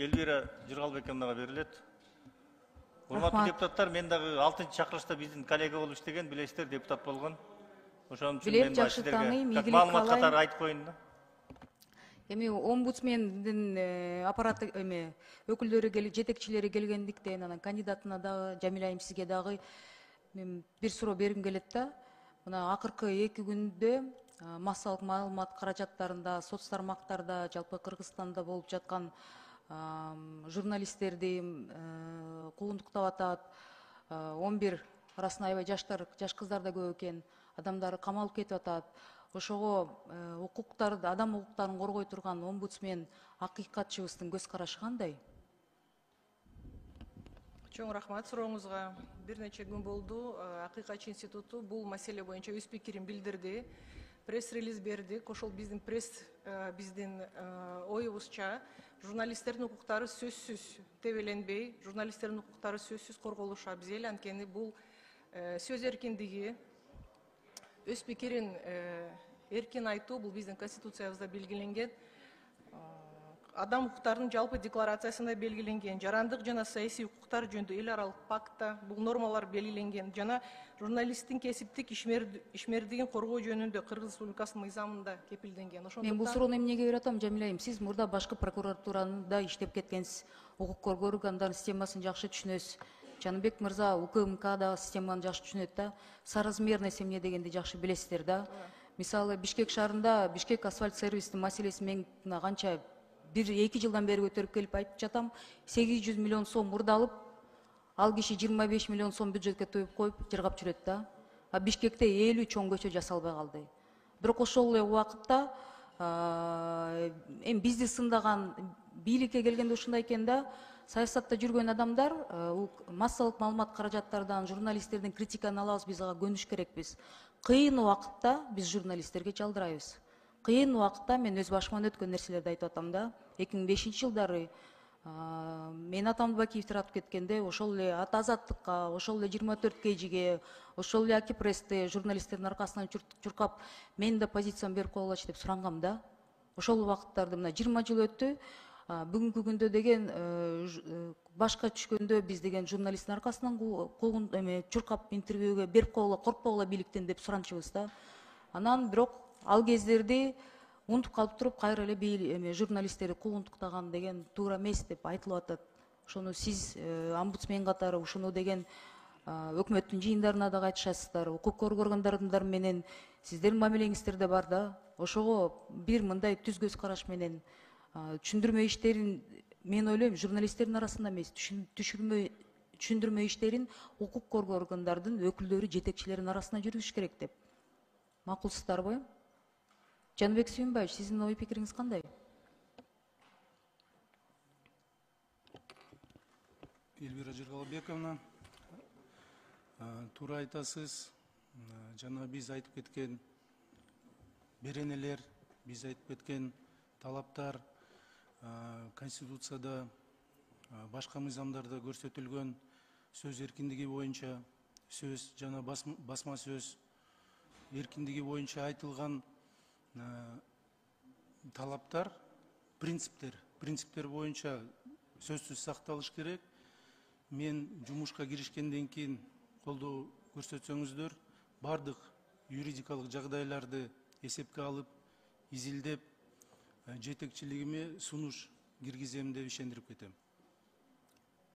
Элвира Жыргалбековнага берилет. Урматтуу депутаттар, мен дагы 6-чакырылышта биздин коллега болуп иштеген, билесиздер, депутат болгон. Ошон үчүн мен жакшы тааныйм, как ийгилик маалымат каалайм. катары айтып коеюн да. Эми омбудсмендин аппараты өкүлдөрү жетекчилери келгендиктен, анан кандидатына дагы, Жамиля айым, сизге дагы мен бир суроо бергим келет да. Мына акыркы 2 күндө массалык маалымат каражаттарында, соц тармактарда, жалпы Кыргызстанда болуп жаткан журналисттерди куугунтуктап атат. 11 арасында аябай жаш кыздар да көп экен. Адамдары камалып кетип атат. Ошого адам укуктарын коргой турган омбудсмен акыйкатчыбыздын көз карашы кандай? Чоң рахмат сурооңузга. Бир нече күн болду. Акыйкатчы институту бул маселе боюнча өз пикирин билдирди. Пресс-релиз бердик. Ошол биздин оюбузча журналисттердин укуктары сөзсүз тебеленбей, журналисттердин укуктары сөзсүз корголушу абзел. Анткени бул сөз эркиндиги, өз пикирин эркин айтуу бул биздин конституциябызда белгиленген. Адам укуктарынын жалпы декларациясында белгиленген, жарандык жана саясий укуктар жөнүндө эл аралык пактта бул нормалар белгиленген жана журналисттин кесиптик ишмердигин коргоо жөнүндө Кыргыз Республикасынын мыйзамында кепилденген. Мен бул суроону эмнеге берип атам, Жамиля айым? Сиз мурда башкы прокуратурада иштеп кеткенсиз, укук коргоо органдарынын системасын жакшы түшүнөсүз. Жаныбек мырза УКМК системаны жакшы түшүнөт да, соразмерность эмне дегенди жакшы билесиздер да. Мисалы Бишкек шаарында Бишкек асфальт сервистин маселесин мен канча 1-2 жылдан бери көтөрүп келип айтып жатам. 800 миллион сом мурдалып, ал киши 25 миллион сом бюджетке тоюп коюп жыргап жүрөт да. А Бишкекте 50 чоң көчө жасалбай калды. Бирок ошол эле убакытта бизди сындаган бийликке келгенде ушундай экен да, саясатта жүргөн адамдар массалык маалымат каражаттардан, журналисттердин критиканы алабыз, биз ага көнүш керекпиз. Кыйын убакытта биз журналисттерге жалдырайбыз. Кыйын убакытта мен өз башыман өткөн нерселерди айтып атам да. 2005-жылдары мен Атамбек Бакиев таратып кеткенде, ошол эле Ата Азаттыкка, ошол эле 24 KG'ге, ошол эле Аки Прессте журналисттердин аркасынан чуркап, мен да позициямды берип койгулачы деп сурангам да. Ошол убакыттарды мына 20 жыл өттү. Бүгүнкү күндө деген башка түшкөндө биз деген журналисттин аркасынан чуркап интервьюге берип койгула, коркпогула бийликтен деп суранчыбыз да. Анан бирок ал кездерди унутуп калып туруп, кайра эле журналисттерди куугунтуктаган деген туура эмес деп айтылып атат. Ошону сиз омбудсмен катары ушуну деген өкмөттүн жыйындарына да айтышасыздар, укук коргоо органдары менен сиздердин мамилеңиздер да бар да. Ошого бир мындай түз көз караш менен түшүндүрмө иштерин, мен ойлойм, журналисттердин арасында эмес, түшүндүрмө иштерин укук коргоо органдардын өкүлдөрү, жетекчилеринин арасында жүргүзүш керек деп. Макулсуздарбы? Жаныбек Сүйүнбаевич, сиздин ой пикириңиз кандай? Элвира Жыргалбековна, туура айтасыз. Жана биз айтып кеткен беренелер, биз айтып кеткен талаптар Конституцияда, башка мыйзамдарда көрсөтүлгөн сөз эркиндиги боюнча, сөз жана басма сөз эркиндиги боюнча айтылган талаптар, принциптер боюнча сөзсүз сакталыш керек. Мен жумушка киришкенден кийин колдоо көрсөтсөңүздөр, бардык юридикалык жагдайларды эсепке алып, изилдеп, жетекчилигиме сунуш киргизем деп ишендирип кетем.